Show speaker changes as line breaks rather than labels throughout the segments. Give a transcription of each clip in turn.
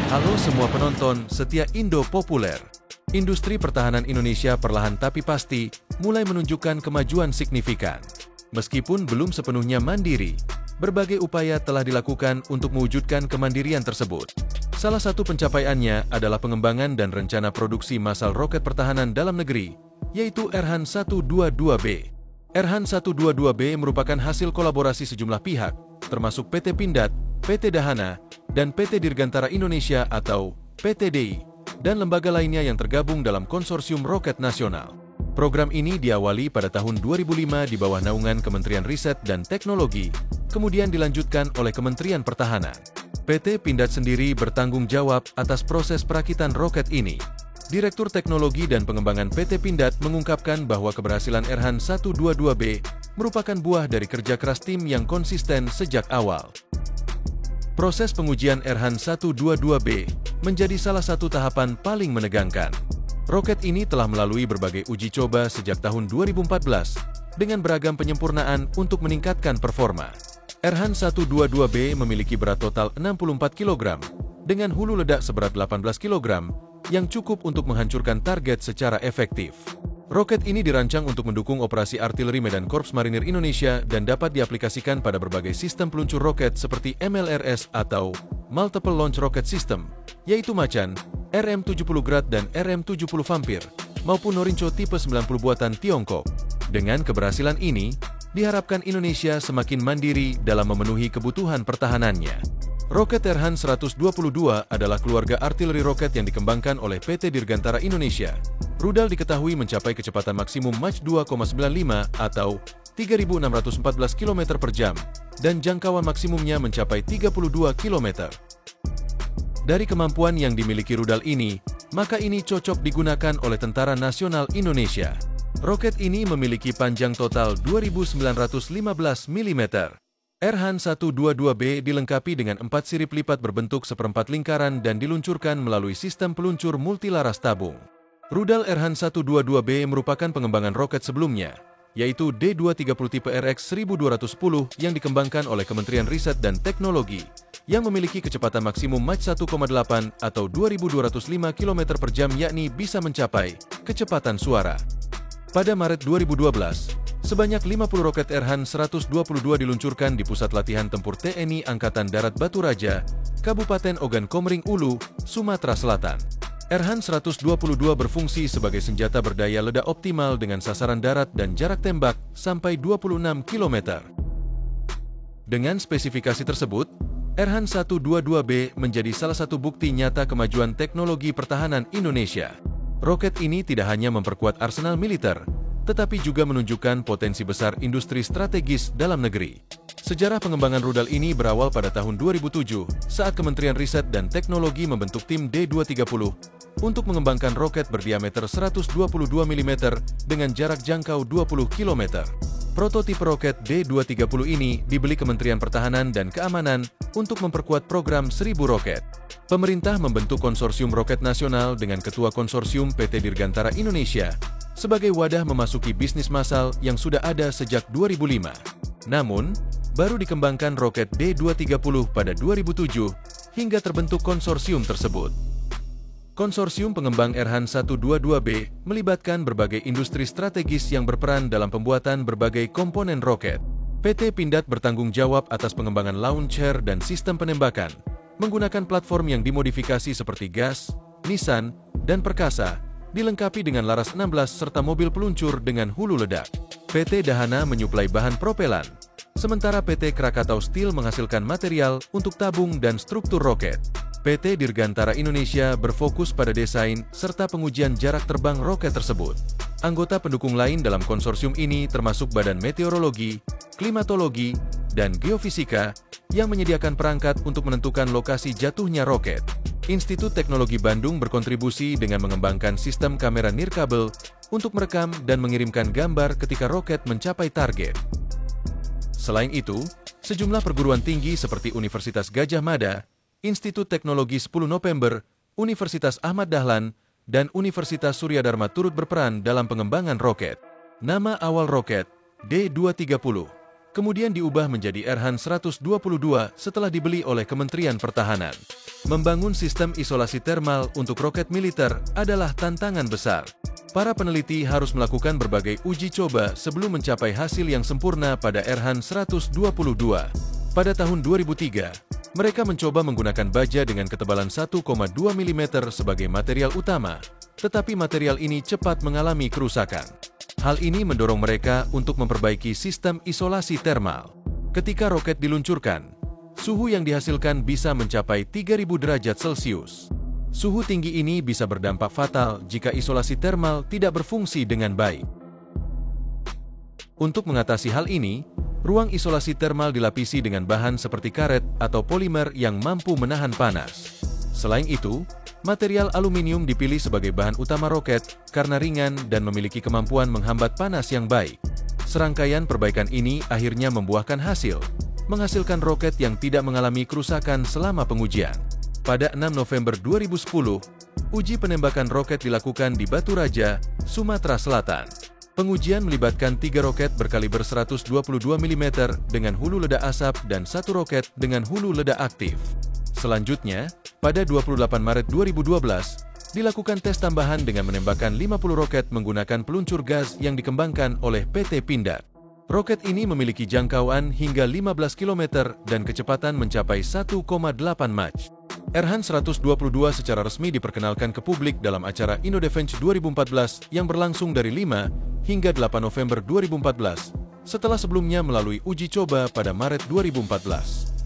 Halo semua penonton setia Indo Populer. Industri pertahanan Indonesia perlahan tapi pasti mulai menunjukkan kemajuan signifikan. Meskipun belum sepenuhnya mandiri, berbagai upaya telah dilakukan untuk mewujudkan kemandirian tersebut. Salah satu pencapaiannya adalah pengembangan dan rencana produksi massal roket pertahanan dalam negeri, yaitu Erhan 122B. Erhan 122B merupakan hasil kolaborasi sejumlah pihak, termasuk PT Pindad, PT Dahana, dan PT Dirgantara Indonesia atau PTDI, dan lembaga lainnya yang tergabung dalam Konsorsium Roket Nasional. Program ini diawali pada tahun 2005 di bawah naungan Kementerian Riset dan Teknologi, kemudian dilanjutkan oleh Kementerian Pertahanan. PT Pindad sendiri bertanggung jawab atas proses perakitan roket ini. Direktur Teknologi dan Pengembangan PT Pindad mengungkapkan bahwa keberhasilan Erhan 122B merupakan buah dari kerja keras tim yang konsisten sejak awal. Proses pengujian Erhan 122B menjadi salah satu tahapan paling menegangkan. Roket ini telah melalui berbagai uji coba sejak tahun 2014 dengan beragam penyempurnaan untuk meningkatkan performa. Erhan 122B memiliki berat total 64 kg dengan hulu ledak seberat 18 kg yang cukup untuk menghancurkan target secara efektif. Roket ini dirancang untuk mendukung operasi artileri Medan Korps Marinir Indonesia dan dapat diaplikasikan pada berbagai sistem peluncur roket seperti MLRS atau Multiple Launch Rocket System, yaitu Macan, RM-70 Grad dan RM-70 Vampir, maupun Norinco tipe 90 buatan Tiongkok. Dengan keberhasilan ini, diharapkan Indonesia semakin mandiri dalam memenuhi kebutuhan pertahanannya. Roket Erhan 122 adalah keluarga artileri roket yang dikembangkan oleh PT Dirgantara Indonesia. Rudal diketahui mencapai kecepatan maksimum Mach 2,95 atau 3.614 km per jam, dan jangkauan maksimumnya mencapai 32 km. Dari kemampuan yang dimiliki rudal ini, maka ini cocok digunakan oleh Tentara Nasional Indonesia. Roket ini memiliki panjang total 2.915 mm. Erhan 122B dilengkapi dengan 4 sirip lipat berbentuk seperempat lingkaran dan diluncurkan melalui sistem peluncur multilaras tabung. Rudal Erhan 122B merupakan pengembangan roket sebelumnya, yaitu D230 tipe RX 1210 yang dikembangkan oleh Kementerian Riset dan Teknologi, yang memiliki kecepatan maksimum Mach 1,8 atau 2.205 km per jam, yakni bisa mencapai kecepatan suara. Pada Maret 2012, sebanyak 50 roket Erhan 122 diluncurkan di Pusat Latihan Tempur TNI Angkatan Darat Batu Raja, Kabupaten Ogan Komering Ulu, Sumatera Selatan. Erhan 122 berfungsi sebagai senjata berdaya ledak optimal dengan sasaran darat dan jarak tembak sampai 26 km. Dengan spesifikasi tersebut, Erhan 122B menjadi salah satu bukti nyata kemajuan teknologi pertahanan Indonesia. Roket ini tidak hanya memperkuat arsenal militer, tetapi juga menunjukkan potensi besar industri strategis dalam negeri. Sejarah pengembangan rudal ini berawal pada tahun 2007 saat Kementerian Riset dan Teknologi membentuk tim D230 untuk mengembangkan roket berdiameter 122 mm dengan jarak jangkau 20 km. Prototipe roket D230 ini dibeli Kementerian Pertahanan dan Keamanan untuk memperkuat program 1000 roket. Pemerintah membentuk Konsorsium Roket Nasional dengan Ketua Konsorsium PT Dirgantara Indonesia sebagai wadah memasuki bisnis massal yang sudah ada sejak 2005. Namun, baru dikembangkan roket D230 pada 2007 hingga terbentuk konsorsium tersebut. Konsorsium pengembang Erhan 122B melibatkan berbagai industri strategis yang berperan dalam pembuatan berbagai komponen roket. PT Pindad bertanggung jawab atas pengembangan launcher dan sistem penembakan, menggunakan platform yang dimodifikasi seperti gas, Nissan, dan Perkasa, dilengkapi dengan laras 16 serta mobil peluncur dengan hulu ledak. PT Dahana menyuplai bahan propelan, sementara PT Krakatau Steel menghasilkan material untuk tabung dan struktur roket. PT Dirgantara Indonesia berfokus pada desain serta pengujian jarak terbang roket tersebut. Anggota pendukung lain dalam konsorsium ini termasuk Badan Meteorologi, Klimatologi, dan Geofisika yang menyediakan perangkat untuk menentukan lokasi jatuhnya roket. Institut Teknologi Bandung berkontribusi dengan mengembangkan sistem kamera nirkabel untuk merekam dan mengirimkan gambar ketika roket mencapai target. Selain itu, sejumlah perguruan tinggi seperti Universitas Gadjah Mada, Institut Teknologi 10 November, Universitas Ahmad Dahlan, dan Universitas Surya Dharma turut berperan dalam pengembangan roket. Nama awal roket, D230, kemudian diubah menjadi Erhan-122 setelah dibeli oleh Kementerian Pertahanan. Membangun sistem isolasi termal untuk roket militer adalah tantangan besar. Para peneliti harus melakukan berbagai uji coba sebelum mencapai hasil yang sempurna pada Erhan-122. Pada tahun 2003, mereka mencoba menggunakan baja dengan ketebalan 1,2 mm sebagai material utama, tetapi material ini cepat mengalami kerusakan. Hal ini mendorong mereka untuk memperbaiki sistem isolasi termal. Ketika roket diluncurkan, suhu yang dihasilkan bisa mencapai 3000 derajat Celcius. Suhu tinggi ini bisa berdampak fatal jika isolasi termal tidak berfungsi dengan baik. Untuk mengatasi hal ini, ruang isolasi termal dilapisi dengan bahan seperti karet atau polimer yang mampu menahan panas. Selain itu, material aluminium dipilih sebagai bahan utama roket karena ringan dan memiliki kemampuan menghambat panas yang baik. Serangkaian perbaikan ini akhirnya membuahkan hasil, menghasilkan roket yang tidak mengalami kerusakan selama pengujian. Pada 6 November 2010, uji penembakan roket dilakukan di Batu Raja, Sumatera Selatan. Pengujian melibatkan 3 roket berkaliber 122 mm dengan hulu ledak asap dan 1 roket dengan hulu ledak aktif. Selanjutnya, pada 28 Maret 2012, dilakukan tes tambahan dengan menembakkan 50 roket menggunakan peluncur gas yang dikembangkan oleh PT Pindad. Roket ini memiliki jangkauan hingga 15 km dan kecepatan mencapai 1,8 Mach. Erhan-122 secara resmi diperkenalkan ke publik dalam acara Indodefense 2014 yang berlangsung dari 5 hingga 8 November 2014, setelah sebelumnya melalui uji coba pada Maret 2014.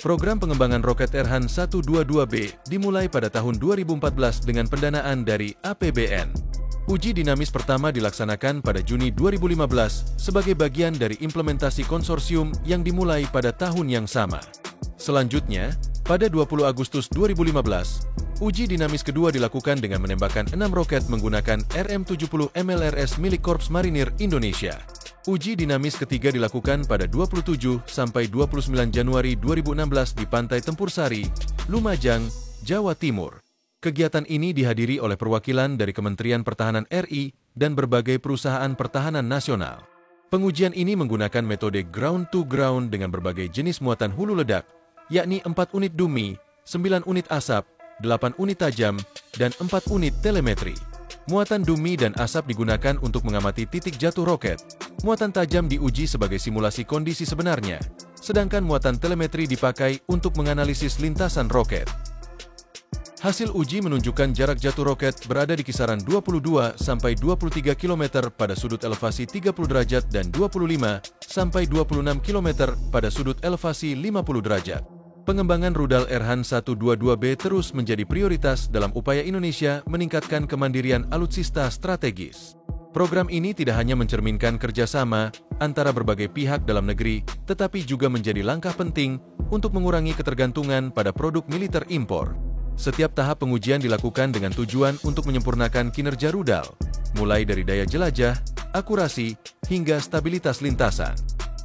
Program pengembangan roket Erhan-122B dimulai pada tahun 2014 dengan pendanaan dari APBN. Uji dinamis pertama dilaksanakan pada Juni 2015 sebagai bagian dari implementasi konsorsium yang dimulai pada tahun yang sama. Selanjutnya, pada 20 Agustus 2015, uji dinamis kedua dilakukan dengan menembakkan 6 roket menggunakan RM-70 MLRS milik Korps Marinir Indonesia. Uji dinamis ketiga dilakukan pada 27 sampai 29 Januari 2016 di Pantai Tempur Sari, Lumajang, Jawa Timur. Kegiatan ini dihadiri oleh perwakilan dari Kementerian Pertahanan RI dan berbagai perusahaan pertahanan nasional. Pengujian ini menggunakan metode ground-to-ground dengan berbagai jenis muatan hulu ledak, yakni 4 unit dumi, 9 unit asap, 8 unit tajam, dan 4 unit telemetri. Muatan dumi dan asap digunakan untuk mengamati titik jatuh roket. Muatan tajam diuji sebagai simulasi kondisi sebenarnya, sedangkan muatan telemetri dipakai untuk menganalisis lintasan roket. Hasil uji menunjukkan jarak jatuh roket berada di kisaran 22 sampai 23 km pada sudut elevasi 30 derajat dan 25 sampai 26 km pada sudut elevasi 50 derajat. Pengembangan rudal Erhan-122B terus menjadi prioritas dalam upaya Indonesia meningkatkan kemandirian alutsista strategis. Program ini tidak hanya mencerminkan kerjasama antara berbagai pihak dalam negeri, tetapi juga menjadi langkah penting untuk mengurangi ketergantungan pada produk militer impor. Setiap tahap pengujian dilakukan dengan tujuan untuk menyempurnakan kinerja rudal, mulai dari daya jelajah, akurasi, hingga stabilitas lintasan.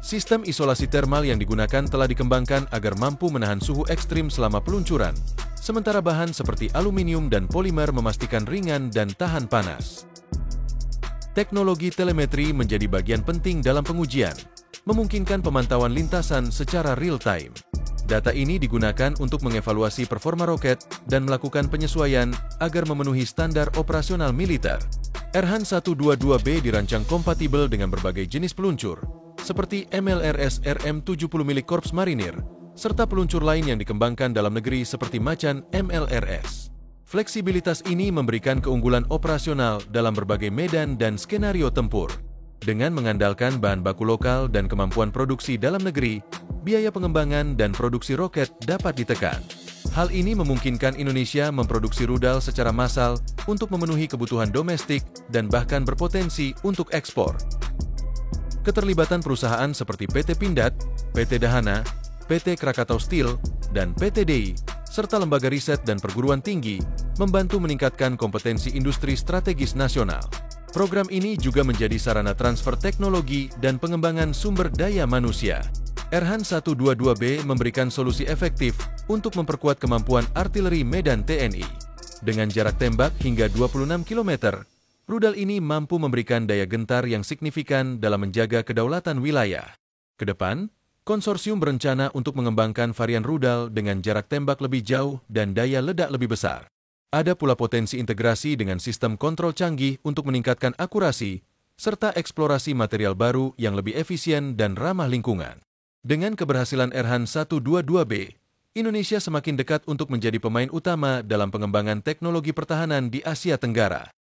Sistem isolasi termal yang digunakan telah dikembangkan agar mampu menahan suhu ekstrim selama peluncuran, sementara bahan seperti aluminium dan polimer memastikan ringan dan tahan panas. Teknologi telemetri menjadi bagian penting dalam pengujian, memungkinkan pemantauan lintasan secara real-time. Data ini digunakan untuk mengevaluasi performa roket dan melakukan penyesuaian agar memenuhi standar operasional militer. Erhan-122B dirancang kompatibel dengan berbagai jenis peluncur, seperti MLRS RM-70 milik Korps Marinir, serta peluncur lain yang dikembangkan dalam negeri seperti Macan MLRS. Fleksibilitas ini memberikan keunggulan operasional dalam berbagai medan dan skenario tempur. Dengan mengandalkan bahan baku lokal dan kemampuan produksi dalam negeri, biaya pengembangan dan produksi roket dapat ditekan. Hal ini memungkinkan Indonesia memproduksi rudal secara massal untuk memenuhi kebutuhan domestik dan bahkan berpotensi untuk ekspor. Keterlibatan perusahaan seperti PT Pindad, PT Dahana, PT Krakatau Steel, dan PT DI, serta lembaga riset dan perguruan tinggi, membantu meningkatkan kompetensi industri strategis nasional. Program ini juga menjadi sarana transfer teknologi dan pengembangan sumber daya manusia. Erhan-122B memberikan solusi efektif untuk memperkuat kemampuan artileri medan TNI. Dengan jarak tembak hingga 26 km, rudal ini mampu memberikan daya gentar yang signifikan dalam menjaga kedaulatan wilayah. Kedepan, konsorsium berencana untuk mengembangkan varian rudal dengan jarak tembak lebih jauh dan daya ledak lebih besar. Ada pula potensi integrasi dengan sistem kontrol canggih untuk meningkatkan akurasi, serta eksplorasi material baru yang lebih efisien dan ramah lingkungan. Dengan keberhasilan Erhan 122B, Indonesia semakin dekat untuk menjadi pemain utama dalam pengembangan teknologi pertahanan di Asia Tenggara.